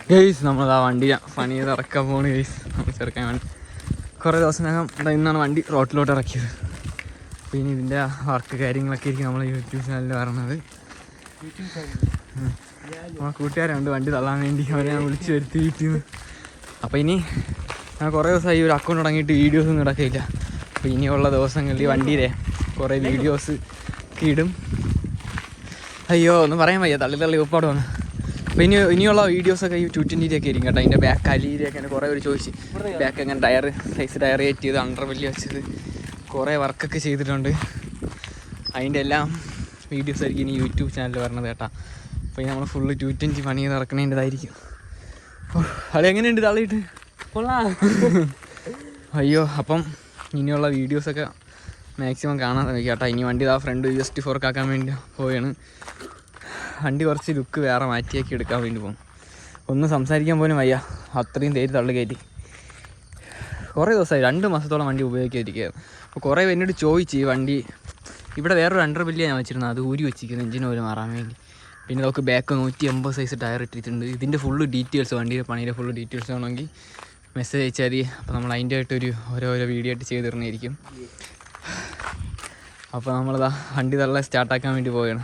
Guys നമ്മളതാ വണ്ടി പണി ചെയ്ത് ഇറക്കാൻ പോണ് ഗെയ്സ്. നമ്മൾ ചെറുക്കാൻ വേണ്ടി കുറേ ദിവസത്തിനകം ഇന്നാണ് വണ്ടി റോട്ടിലോട്ട് ഇറക്കിയത്. പിന്നെ ഇതിൻ്റെ വർക്ക് കാര്യങ്ങളൊക്കെ ആയിരിക്കും നമ്മൾ യൂട്യൂബ് ചാനലിൽ പറഞ്ഞത്. നമ്മളെ കൂട്ടുകാരുണ്ട് വണ്ടി തള്ളാൻ വേണ്ടി, അവരെ ഞാൻ വിളിച്ച് വരുത്തി വീട്ടിൽ നിന്ന്. അപ്പോൾ ഇനി ഞാൻ കുറേ ദിവസമായി ഒരു അക്കൗണ്ട് തുടങ്ങിയിട്ട് വീഡിയോസൊന്നും ഇടക്കില്ല. അപ്പോൾ ഇനിയുള്ള ദിവസങ്ങളിൽ വണ്ടിയിലെ കുറേ വീഡിയോസ് ഇടും. അയ്യോ ഒന്നും പറയാൻ വയ്യ, തള്ളി ഉപ്പാട് വന്ന്. അപ്പോൾ ഇനിയുള്ള വീഡിയോസൊക്കെ ഈ 220 ആയിരിക്കും കേട്ടോ. അതിൻ്റെ ബാക്ക് അലിയിലൊക്കെ എന്നെ കുറേ പേര് ചോദിച്ചു, ബാക്ക് എങ്ങനെ സൈസ് ടയർ കയറ്റി ചെയ്ത് അണ്ടർവെല്ലി വെച്ചത് കുറേ വർക്കൊക്കെ ചെയ്തിട്ടുണ്ട്. അതിൻ്റെ എല്ലാം വീഡിയോസ് ആയിരിക്കും ഇനി യൂട്യൂബ് ചാനലിൽ വരണത് കേട്ടോ. അപ്പോൾ ഇനി നമ്മൾ ഫുള്ള് 220 പണി ചെയ്ത് ഇറക്കണേൻ്റെതായിരിക്കും. അത് എങ്ങനെയുണ്ട് തള്ളിയിട്ട്? അയ്യോ അപ്പം ഇനിയുള്ള വീഡിയോസൊക്കെ മാക്സിമം കാണാൻ ശ്രമിക്കുക കേട്ടോ. ഇനി വണ്ടി ആ ഫ്രണ്ട് UST4 ആക്കാൻ വേണ്ടി പോവുകയാണ്. വണ്ടി കുറച്ച് ലുക്ക് വേറെ മാറ്റിയാക്കി എടുക്കാൻ വേണ്ടി പോകും. ഒന്നും സംസാരിക്കാൻ പോലും വയ്യ, അത്രയും തേര് തള്ളി കയറ്റി. കുറേ ദിവസമായി 2 മാസത്തോളം വണ്ടി ഉപയോഗിക്കാതിരിക്കുകയായിരുന്നു. അപ്പോൾ കുറേ എന്നോട് ചോദിച്ചു ഈ വണ്ടി ഇവിടെ വേറൊരു അണ്ടർവെല്ലിയാണ് ഞാൻ വെച്ചിരുന്നത്, അത് ഊരി വെച്ചിരിക്കുന്നത് എഞ്ചിന് ഓയിൽ മാറാൻ വേണ്ടി. പിന്നെ നമുക്ക് ബാക്ക് 180 സൈസ് ടയർ ഇട്ടിട്ടുണ്ട്. ഇതിൻ്റെ ഫുള്ള് ഡീറ്റെയിൽസ്, വണ്ടിയുടെ പണിയുടെ ഫുള്ള് ഡീറ്റെയിൽസ് വേണമെങ്കിൽ മെസ്സേജ് അയച്ചാൽ മതി. അപ്പോൾ നമ്മൾ അതിൻ്റെ ആയിട്ടൊരു ഓരോരോ വീഡിയോ ആയിട്ട് ചെയ്ത് തരുന്നതായിരിക്കും. അപ്പോൾ നമ്മളിതാ വണ്ടി തള്ള സ്റ്റാർട്ടാക്കാൻ വേണ്ടി പോവുകയാണ്.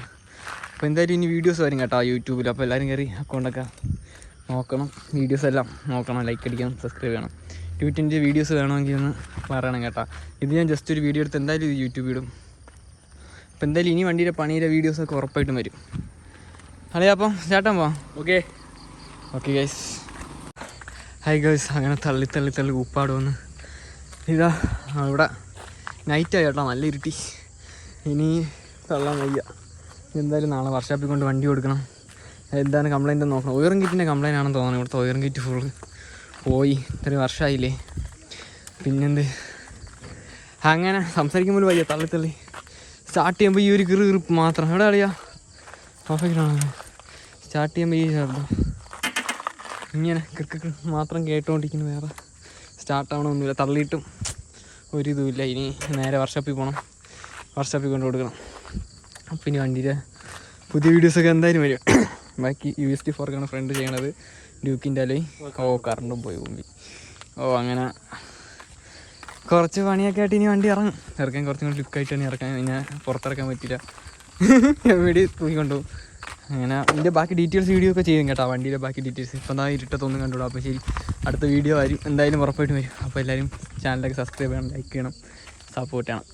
അപ്പോൾ എന്തായാലും ഇനി വീഡിയോസ് വരും കേട്ടോ യൂട്യൂബിൽ. അപ്പോൾ എല്ലാവരും കയറി അക്കൗണ്ടൊക്കെ നോക്കണം, വീഡിയോസ് എല്ലാം നോക്കണം, ലൈക്ക് അടിക്കണം, സബ്സ്ക്രൈബ് ചെയ്യണം. 220 വീഡിയോസ് വേണമെങ്കിൽ ഒന്ന് പറയണം കേട്ടോ. ഇത് ഞാൻ ജസ്റ്റ് ഒരു വീഡിയോ എടുത്ത് എന്തായാലും ഇത് യൂട്യൂബിൽ ഇടും. അപ്പോൾ എന്തായാലും ഇനി വണ്ടിയുടെ പണിയുടെ വീഡിയോസൊക്കെ ഉറപ്പായിട്ടും വരും. അതെ അപ്പം ചേട്ടൻ പോവാം. Okay guys. Hi guys. അങ്ങനെ തള്ളി ഉപ്പാട് വന്ന് ഇതാ ഇവിടെ നൈറ്റായി കേട്ടോ, നല്ല ഇരുട്ടി. ഇനി തള്ളാൻ വയ്യ. എന്തായാലും നാളെ വർക്ക്ഷോപ്പിൽ കൊണ്ട് വണ്ടി കൊടുക്കണം. എന്താണ് കംപ്ലൈൻറ്റ് നോക്കണം. ഓയിറും കിറ്റിൻ്റെ കംപ്ലൈൻ്റ് ആണെന്ന് തോന്നുന്നു. ഇവിടുത്തെ ഓയിറും കിറ്റ് ഫുള്ള് പോയി, ഇത്രയും വർഷമായില്ലേ. പിന്നെന്ത് അങ്ങനെ സംസാരിക്കുമ്പോൾ വയ്യ, തള്ളി സ്റ്റാർട്ട് ചെയ്യുമ്പോൾ ഈ ഒരു കിറുകിറുപ്പ് മാത്രം. എവിടെ കളിയാ പെർഫെക്റ്റാണ്. സ്റ്റാർട്ട് ചെയ്യുമ്പോൾ ഈ ശബ്ദം ഇങ്ങനെ കിറുക്ക് മാത്രം കേട്ടുകൊണ്ടിരിക്കുന്നു, വേറെ സ്റ്റാർട്ടാവണമൊന്നുമില്ല. തള്ളിയിട്ടും ഒരിതുമില്ല. ഇനി നേരെ വർക്ക്ഷോപ്പിൽ പോകണം, വർക്ക്ഷോപ്പിൽ കൊണ്ട് കൊടുക്കണം. അപ്പം ഇനി വണ്ടിയുടെ പുതിയ വീഡിയോസൊക്കെ എന്തായാലും വരും. ബാക്കി UST4 ഫ്രണ്ട് ചെയ്യണത് ഡ്യൂക്കിൻ്റെ അല്ലേ. കറണ്ടും പോയി മുമ്പിൽ. അങ്ങനെ കുറച്ച് പണിയൊക്കെ ആയിട്ട് ഇനി വണ്ടി ഇറക്കാൻ കുറച്ചും കൂടി ലുക്കായിട്ടാണ് ഇറക്കാൻ. പിന്നെ പുറത്തിറക്കാൻ പറ്റില്ല, എവിടെ തൂക്കിക്കൊണ്ടുപോകും. അങ്ങനെ ഇതിൻ്റെ ബാക്കി ഡീറ്റെയിൽസ് വീഡിയോ ഒക്കെ ചെയ്യും കേട്ടോ. വണ്ടിയുടെ ബാക്കി ഡീറ്റെയിൽസ് ഇപ്പം എന്താ ഇരുട്ടത്തൊന്നും കണ്ടുവിടാം. അപ്പോൾ ശരി, അടുത്ത വീഡിയോ വരും, എന്തായാലും ഉറപ്പായിട്ടും വരും. അപ്പോൾ എല്ലാവരും ചാനലൊക്കെ സബ്സ്ക്രൈബ് ചെയ്യണം, ലൈക്ക് ചെയ്യണം, സപ്പോർട്ട് ചെയ്യണം.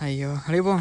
അയ്യോ അറിയപ്പോ